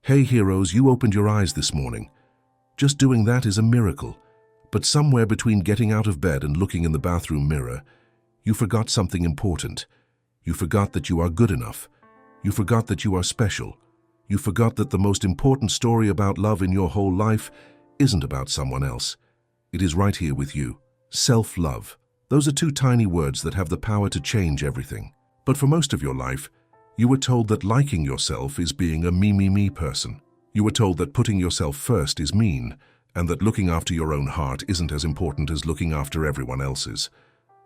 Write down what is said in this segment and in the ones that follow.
Hey heroes, you opened your eyes this morning. Just doing that is a miracle. But somewhere between getting out of bed and looking in the bathroom mirror, you forgot something important. You forgot that you are good enough. You forgot that you are special. You forgot that the most important story about love in your whole life isn't about someone else. It is right here with you. Self-love. Those are two tiny words that have the power to change everything. But for most of your life, you were told that liking yourself is being a me person. You were told that putting yourself first is mean, and that looking after your own heart isn't as important as looking after everyone else's.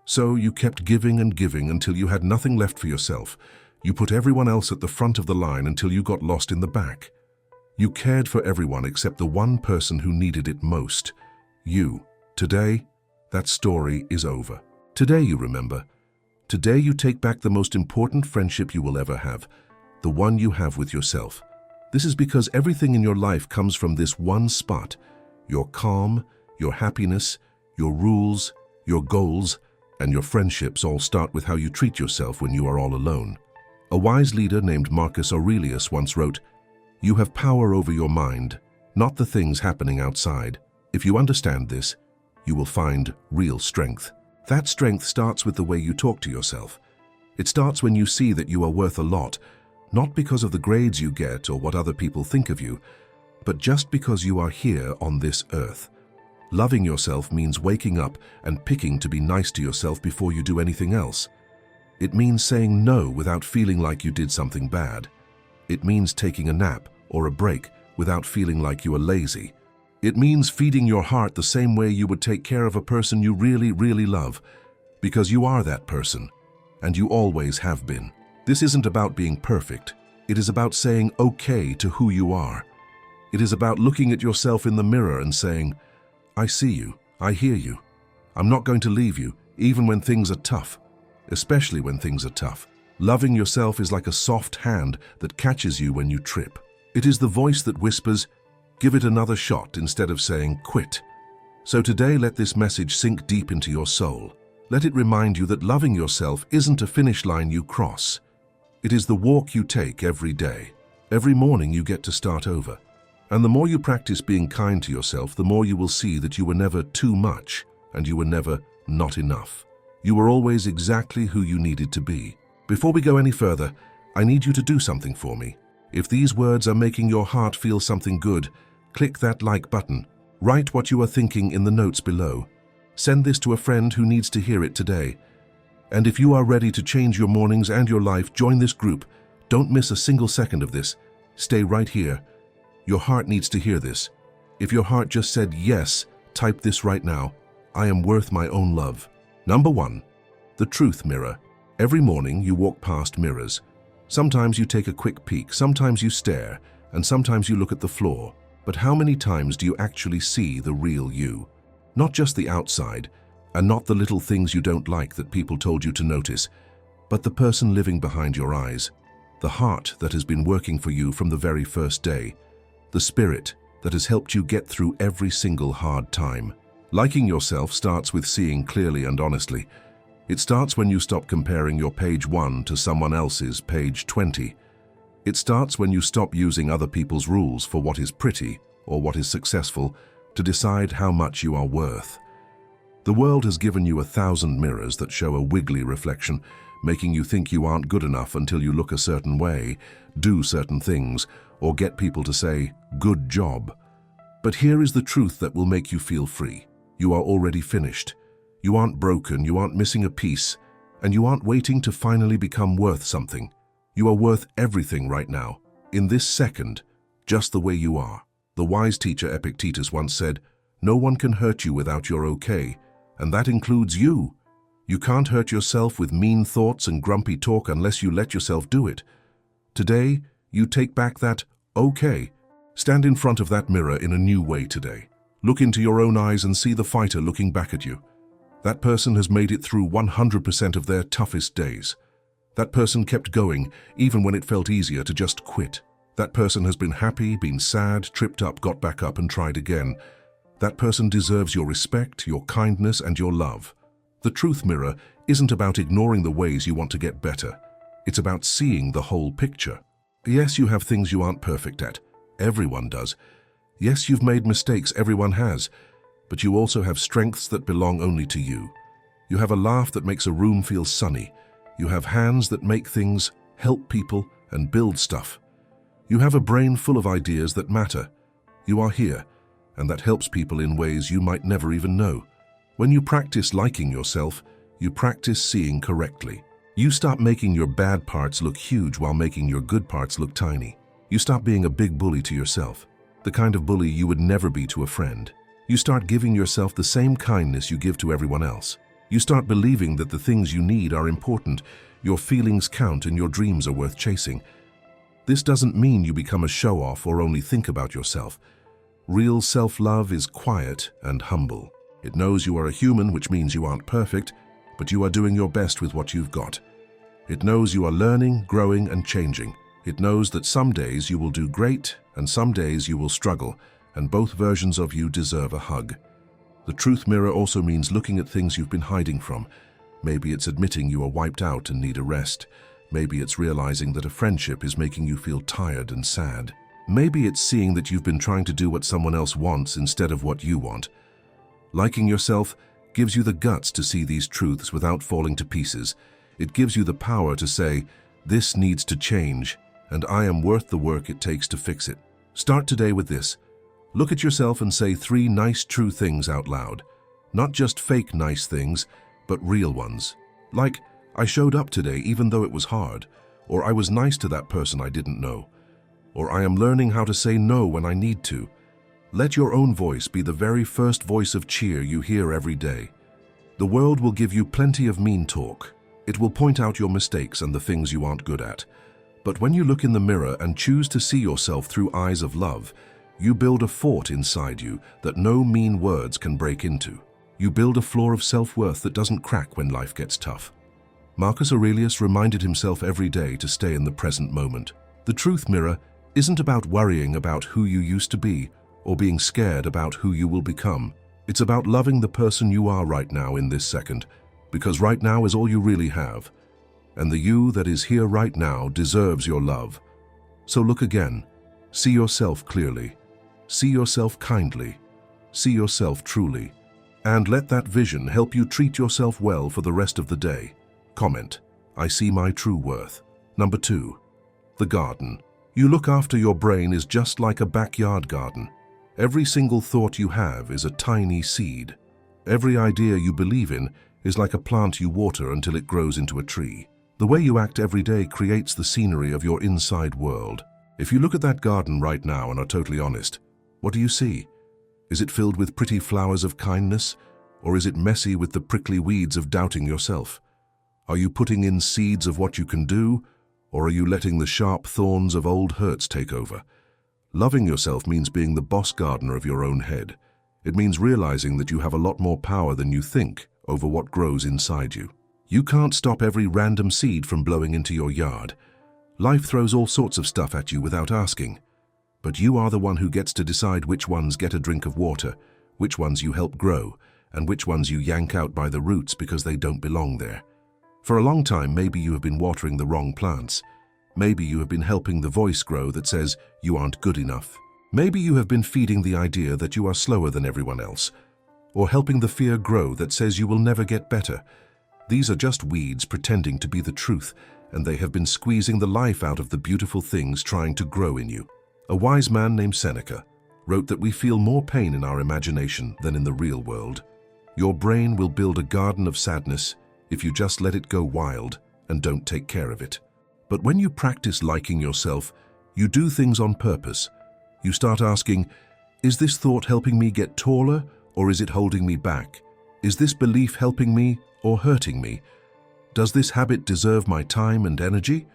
So you kept giving and giving until you had nothing left for yourself. You put everyone else at the front of the line until you got lost in the back. You cared for everyone except the one person who needed it most. You. Today, that story is over. Today you remember. Today you take back the most important friendship you will ever have, the one you have with yourself. This is because everything in your life comes from this one spot. Your calm, your happiness, your rules, your goals, and your friendships all start with how you treat yourself when you are all alone. A wise leader named Marcus Aurelius once wrote, "You have power over your mind, not the things happening outside. If you understand this, you will find real strength." That strength starts with the way you talk to yourself. It starts when you see that you are worth a lot, not because of the grades you get or what other people think of you, but just because you are here on this earth. Loving yourself means waking up and picking to be nice to yourself before you do anything else. It means saying no without feeling like you did something bad. It means taking a nap or a break without feeling like you are lazy. It means feeding your heart the same way you would take care of a person you really love, because you are that person, and you always have been. This isn't about being perfect. It is about saying okay to who you are. It is about looking at yourself in the mirror and saying, "I see you, I hear you. I'm not going to leave you, even when things are tough." Especially when things are tough. Loving yourself is like a soft hand that catches you when you trip. It is the voice that whispers, "Give it another shot," instead of saying, "Quit." So today, let this message sink deep into your soul. Let it remind you that loving yourself isn't a finish line you cross. It is the walk you take every day. Every morning you get to start over. And the more you practice being kind to yourself, the more you will see that you were never too much and you were never not enough. You were always exactly who you needed to be. Before we go any further, I need you to do something for me. If these words are making your heart feel something good, click that like button. Write what you are thinking in the notes below. Send this to a friend who needs to hear it today. And if you are ready to change your mornings and your life, join this group. Don't miss a single second of this. Stay right here. Your heart needs to hear this. If your heart just said yes, type this right now. I am worth my own love. Number 1. The truth mirror. Every morning you walk past mirrors. Sometimes you take a quick peek, sometimes you stare, and sometimes you look at the floor. But how many times do you actually see the real you? Not just the outside, and not the little things you don't like that people told you to notice, but the person living behind your eyes, the heart that has been working for you from the very first day, the spirit that has helped you get through every single hard time. Liking yourself starts with seeing clearly and honestly. It starts when you stop comparing your page 1 to someone else's page 20. It starts when you stop using other people's rules for what is pretty or what is successful to decide how much you are worth. The world has given you 1,000 mirrors that show a wiggly reflection, making you think you aren't good enough until you look a certain way, do certain things, or get people to say, "Good job." But here is the truth that will make you feel free. You are already finished. You aren't broken, you aren't missing a piece, and you aren't waiting to finally become worth something. You are worth everything right now, in this second, just the way you are. The wise teacher Epictetus once said, "No one can hurt you without you're okay, and that includes you. You can't hurt yourself with mean thoughts and grumpy talk unless you let yourself do it." Today, you take back that okay. Stand in front of that mirror in a new way today. Look into your own eyes and see the fighter looking back at you. That person has made it through 100% of their toughest days. That person kept going, even when it felt easier to just quit. That person has been happy, been sad, tripped up, got back up and tried again. That person deserves your respect, your kindness, and your love. The truth mirror isn't about ignoring the ways you want to get better. It's about seeing the whole picture. Yes, you have things you aren't perfect at. Everyone does. Yes, you've made mistakes, everyone has, but you also have strengths that belong only to you. You have a laugh that makes a room feel sunny. You have hands that make things, help people, and build stuff. You have a brain full of ideas that matter. You are here, and that helps people in ways you might never even know. When you practice liking yourself, you practice seeing correctly. You stop making your bad parts look huge while making your good parts look tiny. You stop being a big bully to yourself, the kind of bully you would never be to a friend. You start giving yourself the same kindness you give to everyone else. You start believing that the things you need are important, your feelings count, and your dreams are worth chasing. This doesn't mean you become a show-off or only think about yourself. Real self-love is quiet and humble. It knows you are a human, which means you aren't perfect, but you are doing your best with what you've got. It knows you are learning, growing, and changing. It knows that some days you will do great, and some days you will struggle, and both versions of you deserve a hug. The truth mirror also means looking at things you've been hiding from. Maybe it's admitting you are wiped out and need a rest. Maybe it's realizing that a friendship is making you feel tired and sad. Maybe it's seeing that you've been trying to do what someone else wants instead of what you want. Liking yourself gives you the guts to see these truths without falling to pieces. It gives you the power to say, this needs to change, and I am worth the work it takes to fix it. Start today with this. Look at yourself and say 3 nice, true things out loud. Not just fake nice things, but real ones. Like, I showed up today even though it was hard, or I was nice to that person I didn't know, or I am learning how to say no when I need to. Let your own voice be the very first voice of cheer you hear every day. The world will give you plenty of mean talk. It will point out your mistakes and the things you aren't good at. But when you look in the mirror and choose to see yourself through eyes of love, you build a fort inside you that no mean words can break into. You build a floor of self-worth that doesn't crack when life gets tough. Marcus Aurelius reminded himself every day to stay in the present moment. The truth mirror isn't about worrying about who you used to be or being scared about who you will become. It's about loving the person you are right now in this second, because right now is all you really have. And the you that is here right now deserves your love. So look again. See yourself clearly. See yourself kindly. See yourself truly. And let that vision help you treat yourself well for the rest of the day. Comment, I see my true worth. Number 2, the garden. You look after your brain is just like a backyard garden. Every single thought you have is a tiny seed. Every idea you believe in is like a plant you water until it grows into a tree. The way you act every day creates the scenery of your inside world. If you look at that garden right now and are totally honest, what do you see? Is it filled with pretty flowers of kindness, or is it messy with the prickly weeds of doubting yourself? Are you putting in seeds of what you can do, or are you letting the sharp thorns of old hurts take over? Loving yourself means being the boss gardener of your own head. It means realizing that you have a lot more power than you think over what grows inside you. You can't stop every random seed from blowing into your yard. Life throws all sorts of stuff at you without asking. But you are the one who gets to decide which ones get a drink of water, which ones you help grow, and which ones you yank out by the roots because they don't belong there. For a long time, maybe you have been watering the wrong plants. Maybe you have been helping the voice grow that says you aren't good enough. Maybe you have been feeding the idea that you are slower than everyone else, or helping the fear grow that says you will never get better. These are just weeds pretending to be the truth, and they have been squeezing the life out of the beautiful things trying to grow in you. A wise man named Seneca wrote that we feel more pain in our imagination than in the real world. Your brain will build a garden of sadness if you just let it go wild and don't take care of it. But when you practice liking yourself, you do things on purpose. You start asking, is this thought helping me get taller, or is it holding me back? Is this belief helping me or hurting me? Does this habit deserve my time and energy?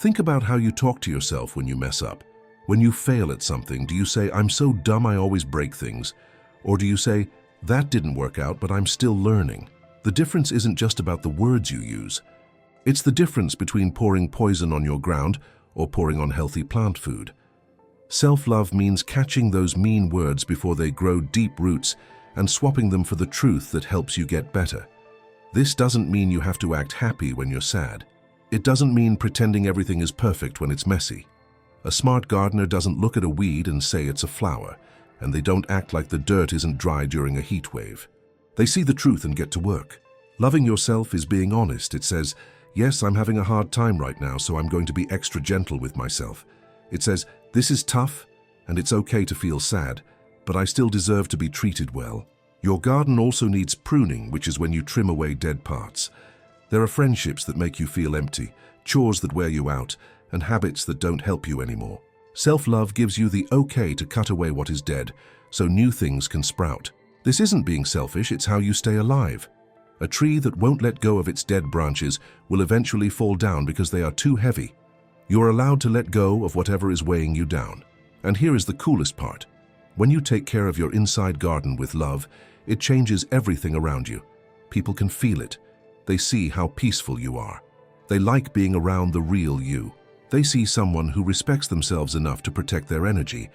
Think about how you talk to yourself when you mess up. When you fail at something, do you say, I'm so dumb I always break things? Or do you say, that didn't work out, but I'm still learning? The difference isn't just about the words you use. It's the difference between pouring poison on your ground or pouring on healthy plant food. Self-love means catching those mean words before they grow deep roots and swapping them for the truth that helps you get better. This doesn't mean you have to act happy when you're sad. It doesn't mean pretending everything is perfect when it's messy. A smart gardener doesn't look at a weed and say it's a flower, and they don't act like the dirt isn't dry during a heat wave. They see the truth and get to work. Loving yourself is being honest. It says, yes, I'm having a hard time right now, so I'm going to be extra gentle with myself. It says, this is tough, and it's okay to feel sad, but I still deserve to be treated well. Your garden also needs pruning, which is when you trim away dead parts. There are friendships that make you feel empty, chores that wear you out, and habits that don't help you anymore. Self-love gives you the okay to cut away what is dead, so new things can sprout. This isn't being selfish, it's how you stay alive. A tree that won't let go of its dead branches will eventually fall down because they are too heavy. You're allowed to let go of whatever is weighing you down. And here is the coolest part. When you take care of your inside garden with love, it changes everything around you. People can feel it. They see how peaceful you are. They like being around the real you. They see someone who respects themselves enough to protect their energy,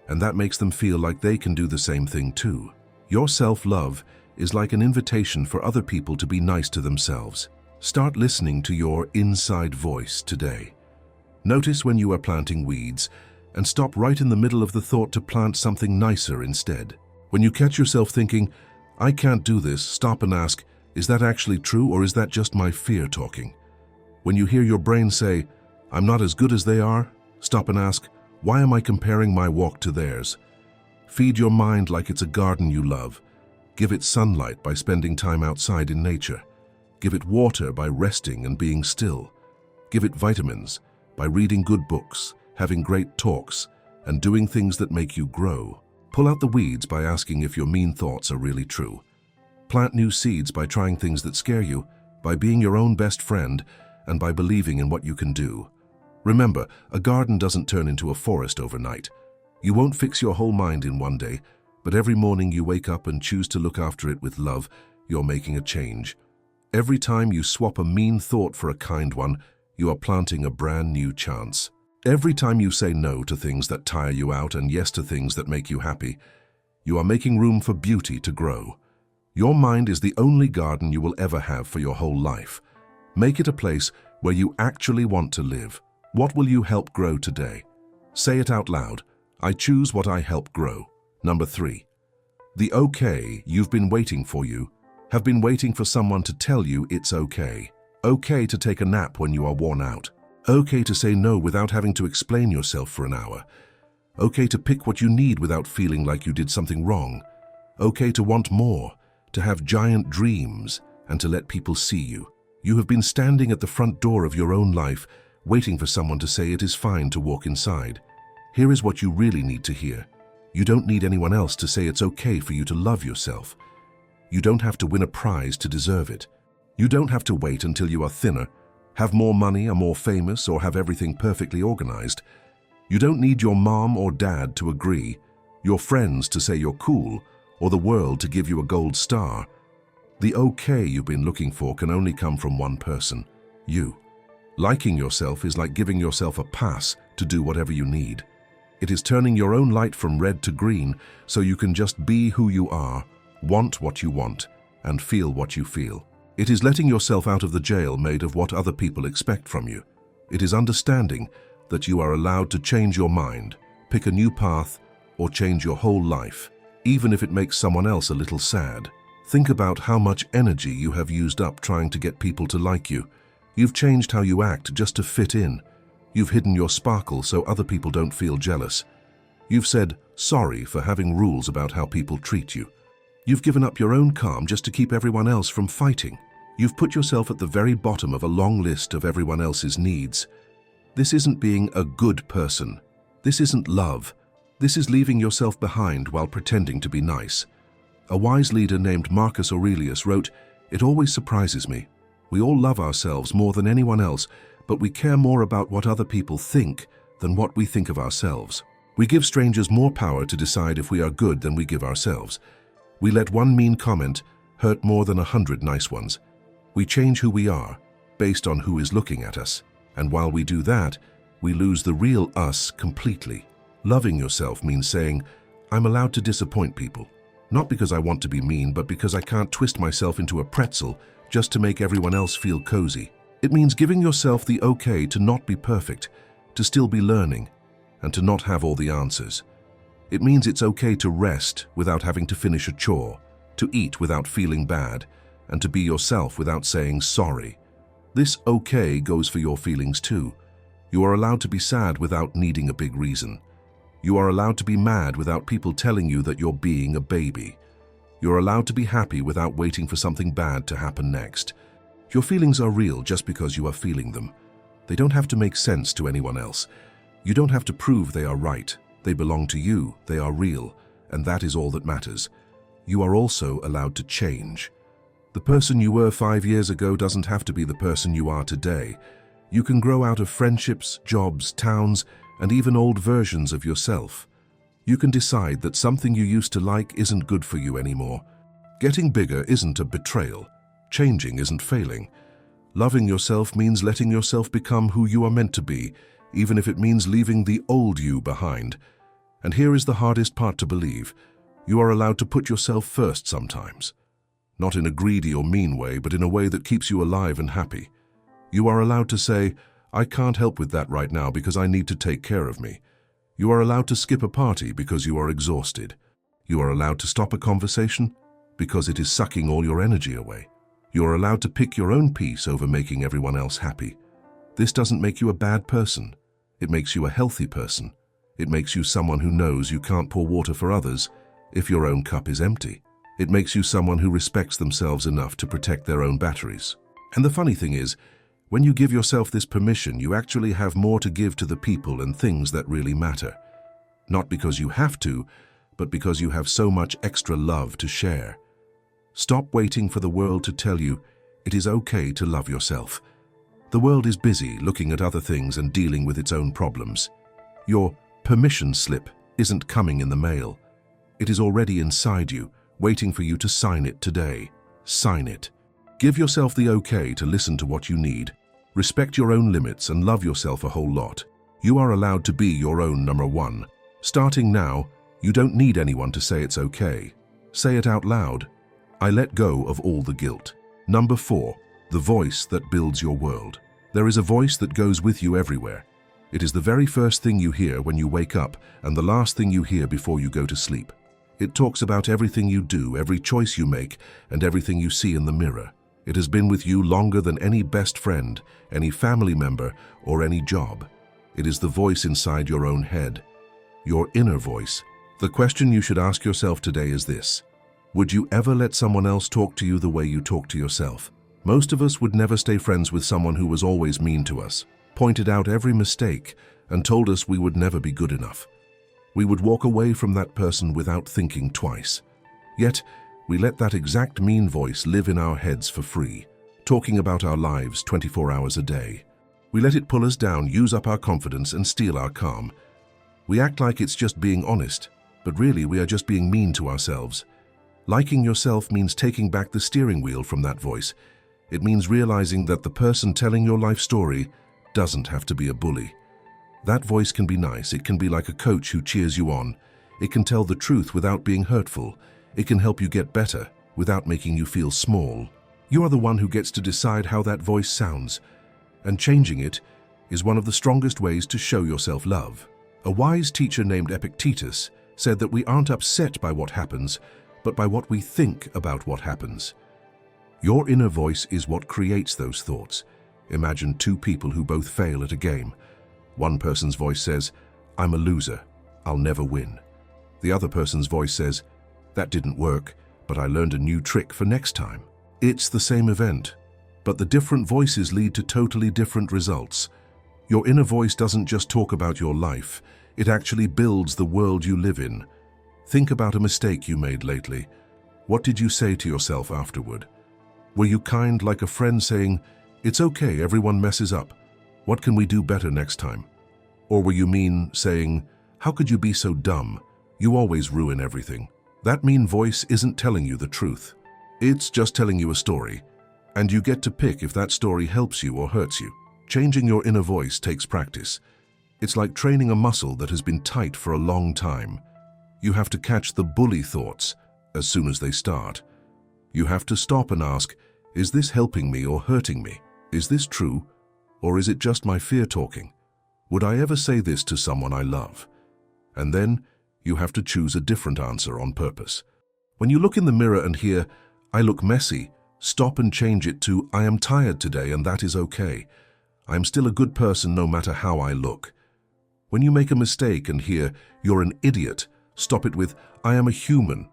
and that makes them feel like they can do the same thing too. Your self-love is like an invitation for other people to be nice to themselves. Start listening to your inside voice today. Notice when you are planting weeds, and stop right in the middle of the thought to plant something nicer instead. When you catch yourself thinking, I can't do this, stop and ask, is that actually true or is that just my fear talking? When you hear your brain say, I'm not as good as they are, stop and ask, why am I comparing my walk to theirs? Feed your mind like it's a garden you love. Give it sunlight by spending time outside in nature. Give it water by resting and being still. Give it vitamins by reading good books, having great talks, and doing things that make you grow. Pull out the weeds by asking if your mean thoughts are really true. Plant new seeds by trying things that scare you, by being your own best friend, and by believing in what you can do. Remember, a garden doesn't turn into a forest overnight. You won't fix your whole mind in one day, but every morning you wake up and choose to look after it with love, you're making a change. Every time you swap a mean thought for a kind one, you are planting a brand new chance. Every time you say no to things that tire you out and yes to things that make you happy, you are making room for beauty to grow. Your mind is the only garden you will ever have for your whole life. Make it a place where you actually want to live. What will you help grow today? Say it out loud. I choose what I help grow. Number 3. The okay you've been waiting for you have been waiting for someone to tell you it's okay. Okay to take a nap when you are worn out. Okay to say no without having to explain yourself for an hour. Okay to pick what you need without feeling like you did something wrong. Okay to want more, to have giant dreams, and to let people see you. You have been standing at the front door of your own life, waiting for someone to say it is fine to walk inside. Here is what you really need to hear. You don't need anyone else to say it's okay for you to love yourself. You don't have to win a prize to deserve it. You don't have to wait until you are thinner, have more money, are more famous, or have everything perfectly organized. You don't need your mom or dad to agree, your friends to say you're cool, or the world to give you a gold star. The okay you've been looking for can only come from one person, you. Liking yourself is like giving yourself a pass to do whatever you need. It is turning your own light from red to green so you can just be who you are, want what you want, and feel what you feel. It is letting yourself out of the jail made of what other people expect from you. It is understanding that you are allowed to change your mind, pick a new path, or change your whole life, even if it makes someone else a little sad. Think about how much energy you have used up trying to get people to like you. You've changed how you act just to fit in. You've hidden your sparkle so other people don't feel jealous. You've said sorry for having rules about how people treat you. You've given up your own calm just to keep everyone else from fighting. You've put yourself at the very bottom of a long list of everyone else's needs. This isn't being a good person. This isn't love. This is leaving yourself behind while pretending to be nice. A wise leader named Marcus Aurelius wrote, "It always surprises me. We all love ourselves more than anyone else, but we care more about what other people think than what we think of ourselves. We give strangers more power to decide if we are good than we give ourselves. We let one mean comment hurt more than 100 nice ones. We change who we are based on who is looking at us. And while we do that, we lose the real us completely." Loving yourself means saying, I'm allowed to disappoint people. Not because I want to be mean, but because I can't twist myself into a pretzel just to make everyone else feel cozy. It means giving yourself the okay to not be perfect, to still be learning, and to not have all the answers. It means it's okay to rest without having to finish a chore, to eat without feeling bad, and to be yourself without saying sorry. This okay goes for your feelings too. You are allowed to be sad without needing a big reason. You are allowed to be mad without people telling you that you're being a baby. You're allowed to be happy without waiting for something bad to happen next. Your feelings are real just because you are feeling them. They don't have to make sense to anyone else. You don't have to prove they are right. They belong to you, they are real, and that is all that matters. You are also allowed to change. The person you were 5 years ago doesn't have to be the person you are today. You can grow out of friendships, jobs, towns, and even old versions of yourself. You can decide that something you used to like isn't good for you anymore. Getting bigger isn't a betrayal. Changing isn't failing. Loving yourself means letting yourself become who you are meant to be, even if it means leaving the old you behind. And here is the hardest part to believe. You are allowed to put yourself first sometimes. Not in a greedy or mean way, but in a way that keeps you alive and happy. You are allowed to say, I can't help with that right now because I need to take care of me. You are allowed to skip a party because you are exhausted. You are allowed to stop a conversation because it is sucking all your energy away. You are allowed to pick your own peace over making everyone else happy. This doesn't make you a bad person. It makes you a healthy person. It makes you someone who knows you can't pour water for others if your own cup is empty. It makes you someone who respects themselves enough to protect their own batteries. And the funny thing is, when you give yourself this permission, you actually have more to give to the people and things that really matter. Not because you have to, but because you have so much extra love to share. Stop waiting for the world to tell you it is okay to love yourself. The world is busy looking at other things and dealing with its own problems. Your permission slip isn't coming in the mail. It is already inside you, waiting for you to sign it today. Sign it. Give yourself the okay to listen to what you need. Respect your own limits and love yourself a whole lot. You are allowed to be your own number one. Starting now, you don't need anyone to say it's okay. Say it out loud. I let go of all the guilt. Number 4, the voice that builds your world. There is a voice that goes with you everywhere. It is the very first thing you hear when you wake up and the last thing you hear before you go to sleep. It talks about everything you do, every choice you make, and everything you see in the mirror. It has been with you longer than any best friend, any family member, or any job. It is the voice inside your own head, your inner voice. The question you should ask yourself today is this: would you ever let someone else talk to you the way you talk to yourself? Most of us would never stay friends with someone who was always mean to us, pointed out every mistake, and told us we would never be good enough. We would walk away from that person without thinking twice. Yet, we let that exact mean voice live in our heads for free, talking about our lives 24 hours a day. We let it pull us down, use up our confidence, and steal our calm. We act like it's just being honest, but really we are just being mean to ourselves. Liking yourself means taking back the steering wheel from that voice. It means realizing that the person telling your life story doesn't have to be a bully. That voice can be nice. It can be like a coach who cheers you on. It can tell the truth without being hurtful. It can help you get better without making you feel small. You are the one who gets to decide how that voice sounds, and changing it is one of the strongest ways to show yourself love. A wise teacher named Epictetus said that we aren't upset by what happens, but by what we think about what happens. Your inner voice is what creates those thoughts. Imagine two people who both fail at a game. One person's voice says, I'm a loser, I'll never win. The other person's voice says, that didn't work, but I learned a new trick for next time. It's the same event, but the different voices lead to totally different results. Your inner voice doesn't just talk about your life, it actually builds the world you live in. Think about a mistake you made lately. What did you say to yourself afterward? Were you kind, like a friend saying, it's okay, everyone messes up. What can we do better next time? Or were you mean, saying, how could you be so dumb? You always ruin everything. That mean voice isn't telling you the truth. It's just telling you a story, and you get to pick if that story helps you or hurts you. Changing your inner voice takes practice. It's like training a muscle that has been tight for a long time. You have to catch the bully thoughts as soon as they start. You have to stop and ask, is this helping me or hurting me? Is this true? Or is it just my fear talking? Would I ever say this to someone I love? And then you have to choose a different answer on purpose. When you look in the mirror and hear, "I look messy," stop and change it to, "I am tired today and that is okay. I am still a good person no matter how I look." When you make a mistake and hear, "You're an idiot," stop it with, "I am a human.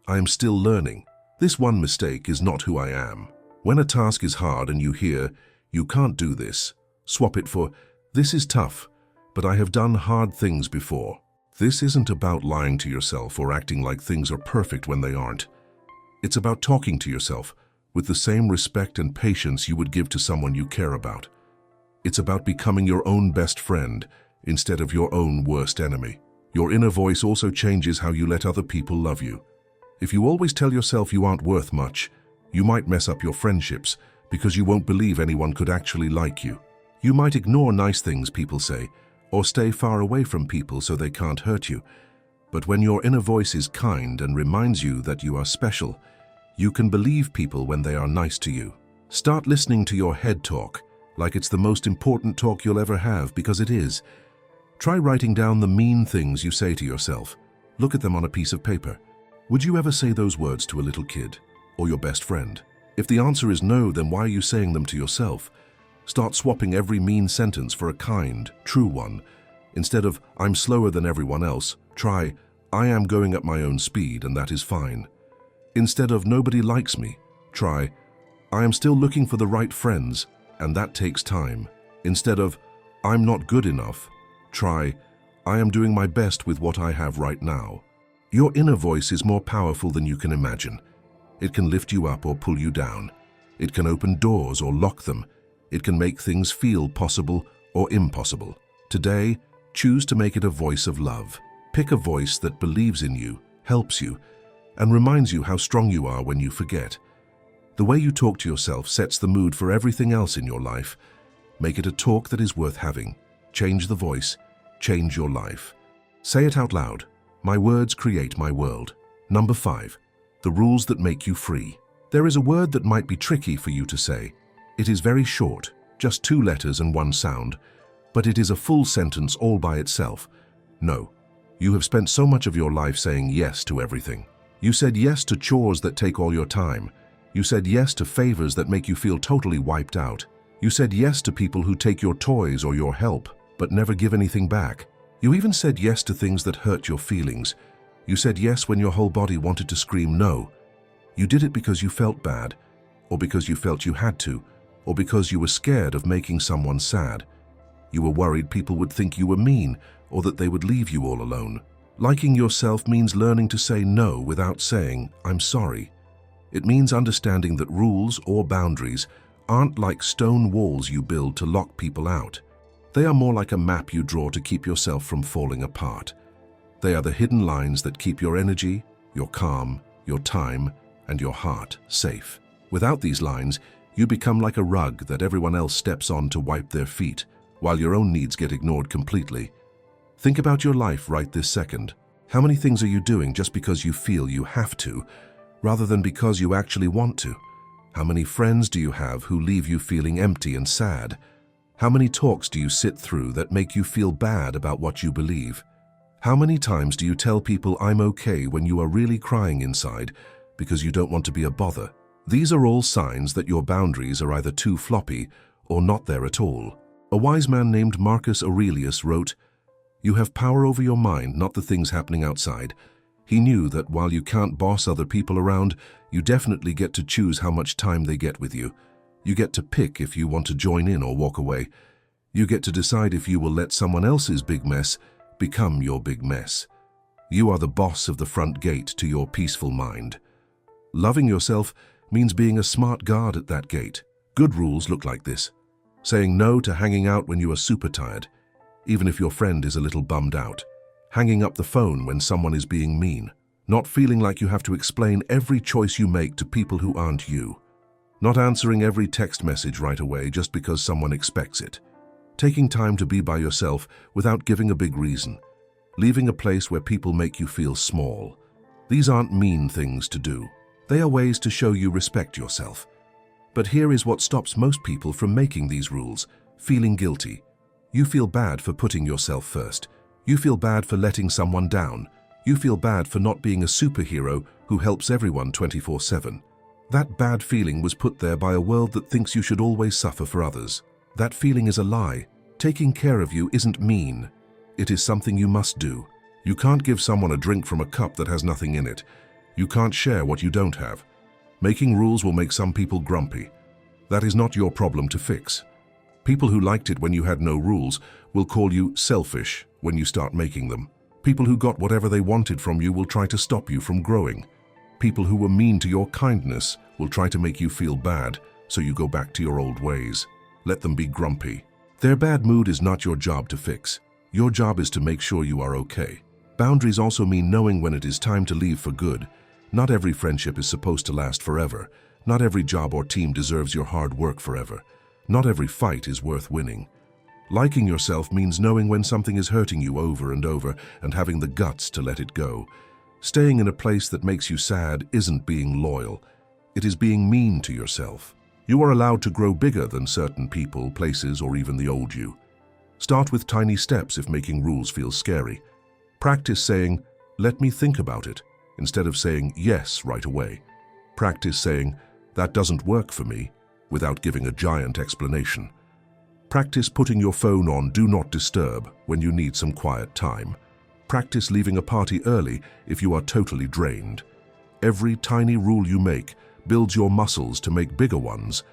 I am still learning. This one mistake is not who I am." When a task is hard and you hear, "You can't do this," swap it for, "This is tough, but I have done hard things before." This isn't about lying to yourself or acting like things are perfect when they aren't. It's about talking to yourself with the same respect and patience you would give to someone you care about. It's about becoming your own best friend instead of your own worst enemy. Your inner voice also changes how you let other people love you. If you always tell yourself you aren't worth much, you might mess up your friendships because you won't believe anyone could actually like you. You might ignore nice things people say, or stay far away from people so they can't hurt you. But when your inner voice is kind and reminds you that you are special, you can believe people when they are nice to you. Start listening to your head talk like it's the most important talk you'll ever have, because it is. Try writing down the mean things you say to yourself. Look at them on a piece of paper. Would you ever say those words to a little kid or your best friend? If the answer is no, then why are you saying them to yourself? Start swapping every mean sentence for a kind, true one. Instead of, "I'm slower than everyone else," try, "I am going at my own speed and that is fine." Instead of, "Nobody likes me," try, "I am still looking for the right friends and that takes time." Instead of, "I'm not good enough," try, "I am doing my best with what I have right now." Your inner voice is more powerful than you can imagine. It can lift you up or pull you down. It can open doors or lock them. It can make things feel possible or impossible. Today, choose to make it a voice of love. Pick a voice that believes in you, helps you, and reminds you how strong you are when you forget. The way you talk to yourself sets the mood for everything else in your life. Make it a talk that is worth having. Change the voice, change your life. Say it out loud. My words create my world. Number 5, the rules that make you free. There is a word that might be tricky for you to say. It is very short, just 2 letters and 1 sound, but it is a full sentence all by itself. No. You have spent so much of your life saying yes to everything. You said yes to chores that take all your time. You said yes to favors that make you feel totally wiped out. You said yes to people who take your toys or your help, but never give anything back. You even said yes to things that hurt your feelings. You said yes when your whole body wanted to scream no. You did it because you felt bad, or because you felt you had to, or because you were scared of making someone sad. You were worried people would think you were mean, or that they would leave you all alone. Liking yourself means learning to say no without saying, "I'm sorry." It means understanding that rules or boundaries aren't like stone walls you build to lock people out. They are more like a map you draw to keep yourself from falling apart. They are the hidden lines that keep your energy, your calm, your time, and your heart safe. Without these lines, you become like a rug that everyone else steps on to wipe their feet, while your own needs get ignored completely. Think about your life right this second. How many things are you doing just because you feel you have to, rather than because you actually want to? How many friends do you have who leave you feeling empty and sad? How many talks do you sit through that make you feel bad about what you believe? How many times do you tell people "I'm okay" when you are really crying inside because you don't want to be a bother? These are all signs that your boundaries are either too floppy or not there at all. A wise man named Marcus Aurelius wrote, "You have power over your mind, not the things happening outside." He knew that while you can't boss other people around, you definitely get to choose how much time they get with you. You get to pick if you want to join in or walk away. You get to decide if you will let someone else's big mess become your big mess. You are the boss of the front gate to your peaceful mind. Loving yourself means being a smart guard at that gate. Good rules look like this. Saying no to hanging out when you are super tired, even if your friend is a little bummed out. Hanging up the phone when someone is being mean. Not feeling like you have to explain every choice you make to people who aren't you. Not answering every text message right away just because someone expects it. Taking time to be by yourself without giving a big reason. Leaving a place where people make you feel small. These aren't mean things to do. They are ways to show you respect yourself. But here is what stops most people from making these rules: feeling guilty. You feel bad for putting yourself first. You feel bad for letting someone down. You feel bad for not being a superhero who helps everyone 24/7. That bad feeling was put there by a world that thinks you should always suffer for others. That feeling is a lie. Taking care of you isn't mean. It is something you must do. You can't give someone a drink from a cup that has nothing in it. You can't share what you don't have. Making rules will make some people grumpy. That is not your problem to fix. People who liked it when you had no rules will call you selfish when you start making them. People who got whatever they wanted from you will try to stop you from growing. People who were mean to your kindness will try to make you feel bad, so you go back to your old ways. Let them be grumpy. Their bad mood is not your job to fix. Your job is to make sure you are okay. Boundaries also mean knowing when it is time to leave for good. Not every friendship is supposed to last forever. Not every job or team deserves your hard work forever. Not every fight is worth winning. Liking yourself means knowing when something is hurting you over and having the guts to let it go. Staying in a place that makes you sad isn't being loyal. It is being mean to yourself. You are allowed to grow bigger than certain people, places, or even the old you. Start with tiny steps if making rules feels scary. Practice saying, "Let me think about it," instead of saying yes right away. Practice saying, "That doesn't work for me," without giving a giant explanation. Practice putting your phone on Do Not Disturb when you need some quiet time. Practice leaving a party early if you are totally drained. Every tiny rule you make builds your muscles to make bigger ones.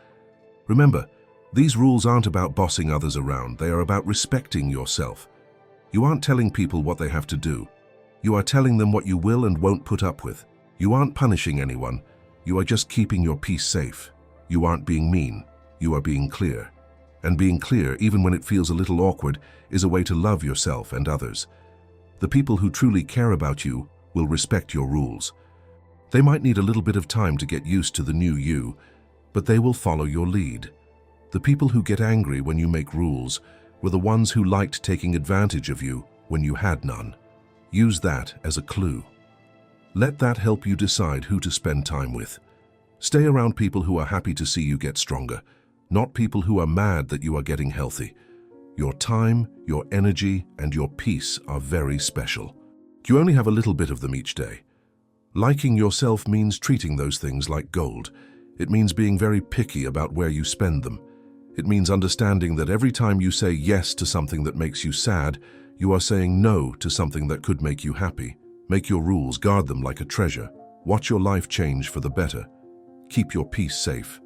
Remember, these rules aren't about bossing others around. They are about respecting yourself. You aren't telling people what they have to do. You are telling them what you will and won't put up with. You aren't punishing anyone. You are just keeping your peace safe. You aren't being mean. You are being clear. And being clear, even when it feels a little awkward, is a way to love yourself and others. The people who truly care about you will respect your rules. They might need a little bit of time to get used to the new you, but they will follow your lead. The people who get angry when you make rules were the ones who liked taking advantage of you when you had none. Use that as a clue. Let that help you decide who to spend time with. Stay around people who are happy to see you get stronger, not people who are mad that you are getting healthy. Your time, your energy, and your peace are very special. You only have a little bit of them each day. Liking yourself means treating those things like gold. It means being very picky about where you spend them. It means understanding that every time you say yes to something that makes you sad, you are saying no to something that could make you happy. Make your rules, guard them like a treasure. Watch your life change for the better. Keep your peace safe.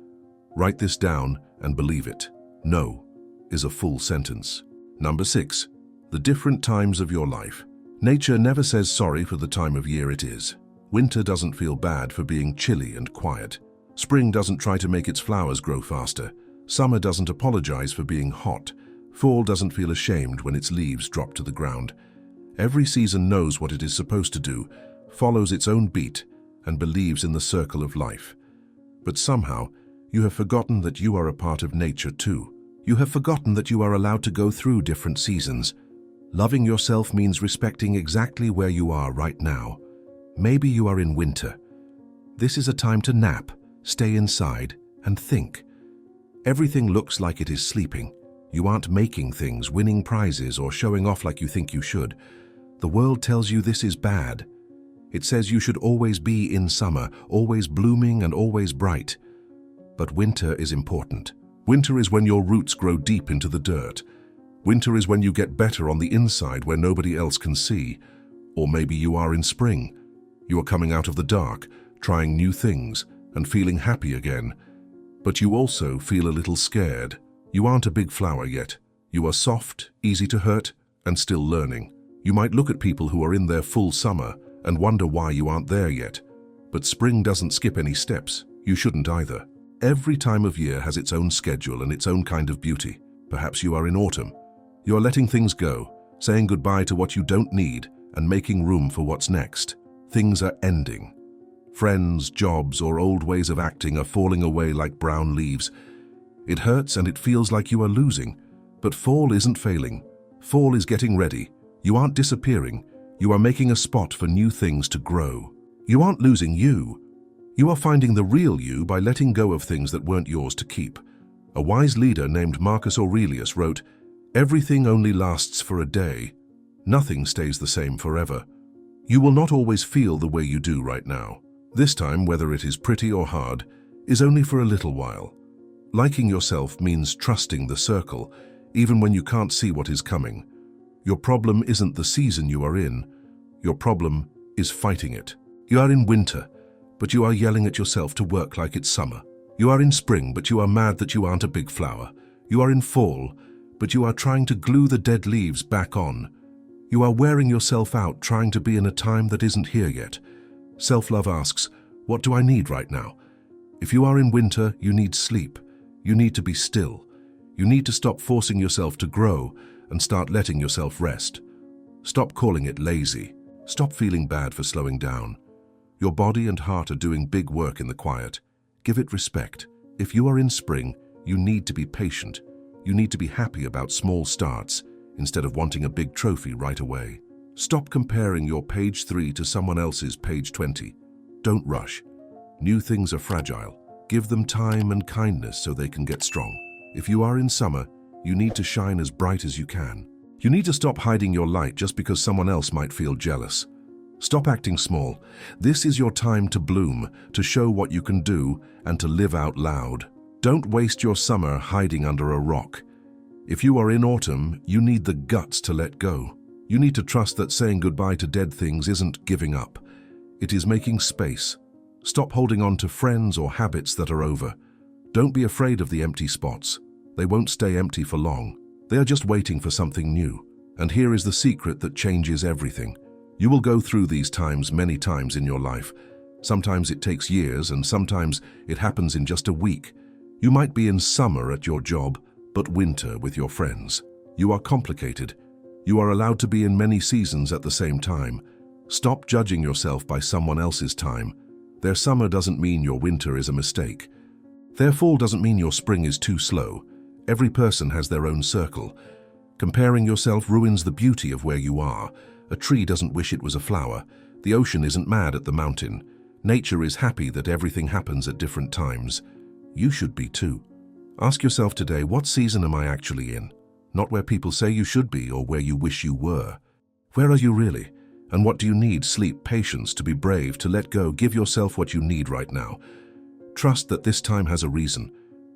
Write this down and believe it. No is a full sentence. Number 6. The different times of your life. Nature never says sorry for the time of year it is. Winter doesn't feel bad for being chilly and quiet. Spring doesn't try to make its flowers grow faster. Summer doesn't apologize for being hot. Fall doesn't feel ashamed when its leaves drop to the ground. Every season knows what it is supposed to do, follows its own beat, and believes in the circle of life. But somehow, you have forgotten that you are a part of nature too. You have forgotten that you are allowed to go through different seasons. Loving yourself means respecting exactly where you are right now. Maybe you are in winter. This is a time to nap, stay inside, and think. Everything looks like it is sleeping. You aren't making things, winning prizes, or showing off like you think you should. The world tells you this is bad. It says you should always be in summer, always blooming and always bright. But winter is important. Winter is when your roots grow deep into the dirt. Winter is when you get better on the inside where nobody else can see. Or maybe you are in spring. You are coming out of the dark, trying new things, and feeling happy again. But you also feel a little scared. You aren't a big flower yet. You are soft, easy to hurt, and still learning. You might look at people who are in their full summer and wonder why you aren't there yet. But spring doesn't skip any steps. You shouldn't either. Every time of year has its own schedule and its own kind of beauty. Perhaps you are in autumn. You are letting things go, saying goodbye to what you don't need and making room for what's next. Things are ending. Friends, jobs, or old ways of acting are falling away like brown leaves. It hurts and it feels like you are losing, but fall isn't failing. Fall is getting ready. You aren't disappearing. You are making a spot for new things to grow. You aren't losing you. You are finding the real you by letting go of things that weren't yours to keep. A wise leader named Marcus Aurelius wrote, Everything only lasts for a day. Nothing stays the same forever. You will not always feel the way you do right now. This time, whether it is pretty or hard, is only for a little while. Liking yourself means trusting the circle, even when you can't see what is coming. Your problem isn't the season you are in. Your problem is fighting it. You are in winter, but you are yelling at yourself to work like it's summer. You are in spring, but you are mad that you aren't a big flower. You are in fall, but you are trying to glue the dead leaves back on. You are wearing yourself out trying to be in a time that isn't here yet. Self-love asks, what do I need right now? If you are in winter, you need sleep. You need to be still. You need to stop forcing yourself to grow and start letting yourself rest. Stop calling it lazy. Stop feeling bad for slowing down. Your body and heart are doing big work in the quiet. Give it respect. If you are in spring, you need to be patient. You need to be happy about small starts instead of wanting a big trophy right away. Stop comparing your page 3 to someone else's page 20. Don't rush. New things are fragile. Give them time and kindness so they can get strong. If you are in summer, you need to shine as bright as you can. You need to stop hiding your light just because someone else might feel jealous. Stop acting small. This is your time to bloom, to show what you can do, and to live out loud. Don't waste your summer hiding under a rock. If you are in autumn, you need the guts to let go. You need to trust that saying goodbye to dead things isn't giving up. It is making space. Stop holding on to friends or habits that are over. Don't be afraid of the empty spots. They won't stay empty for long. They are just waiting for something new. And here is the secret that changes everything. You will go through these times many times in your life. Sometimes it takes years, and sometimes it happens in just a week. You might be in summer at your job, but winter with your friends. You are complicated. You are allowed to be in many seasons at the same time. Stop judging yourself by someone else's time. Their summer doesn't mean your winter is a mistake. Their fall doesn't mean your spring is too slow. Every person has their own circle. Comparing yourself ruins the beauty of where you are. A tree doesn't wish it was a flower. The ocean isn't mad at the mountain. Nature is happy that everything happens at different times. You should be too. Ask yourself today, what season am I actually in? Not where people say you should be or where you wish you were. Where are you really? And what do you need? Sleep, patience, to be brave, to let go. Give yourself what you need right now. Trust that this time has a reason.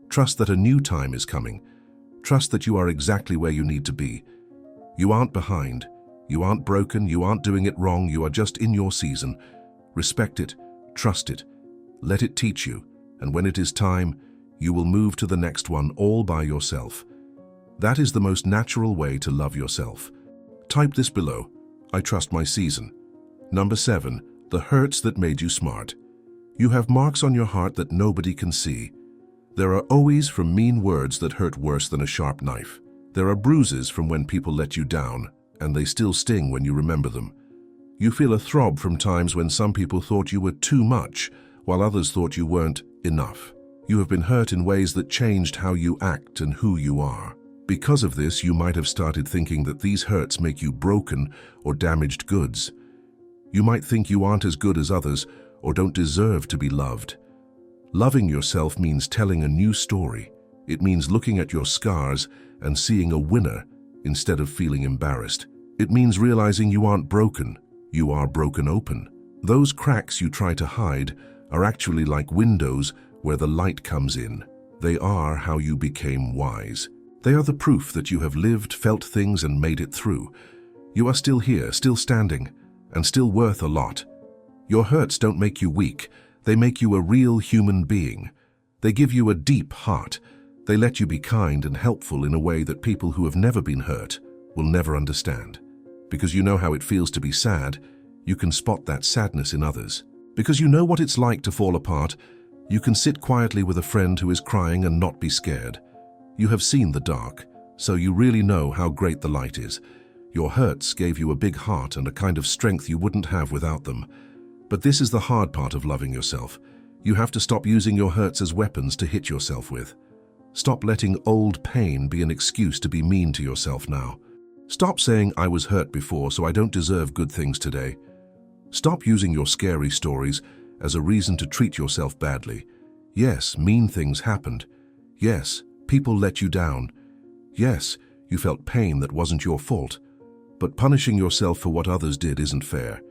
Trust that a new time is coming. Trust that you are exactly where you need to be. You aren't behind. You aren't broken. You aren't doing it wrong. You are just in your season. Respect it. Trust it. Let it teach you. And when it is time, you will move to the next one all by yourself. That is the most natural way to love yourself. Type this below. I trust my season. Number 7. The hurts that made you smart. You have marks on your heart that nobody can see. There are always from mean words that hurt worse than a sharp knife. There are bruises from when people let you down, and they still sting when you remember them. You feel a throb from times when some people thought you were too much, while others thought you weren't enough. You have been hurt in ways that changed how you act and who you are. Because of this, you might have started thinking that these hurts make you broken or damaged goods. You might think you aren't as good as others or don't deserve to be loved. Loving yourself means telling a new story. It means looking at your scars and seeing a winner instead of feeling embarrassed. It means realizing you aren't broken, you are broken open. Those cracks you try to hide are actually like windows where the light comes in. They are how you became wise. They are the proof that you have lived, felt things, and made it through. You are still here, still standing, and still worth a lot. Your hurts don't make you weak. They make you a real human being. They give you a deep heart. They let you be kind and helpful in a way that people who have never been hurt will never understand. Because you know how it feels to be sad, you can spot that sadness in others. Because you know what it's like to fall apart, you can sit quietly with a friend who is crying and not be scared. You have seen the dark, so you really know how great the light is. Your hurts gave you a big heart and a kind of strength you wouldn't have without them. But this is the hard part of loving yourself. You have to stop using your hurts as weapons to hit yourself with. Stop letting old pain be an excuse to be mean to yourself now. Stop saying, I was hurt before, so I don't deserve good things today. Stop using your scary stories as a reason to treat yourself badly. Yes, mean things happened. Yes, people let you down. Yes, You felt pain that wasn't your fault. But punishing yourself for what others did isn't fair.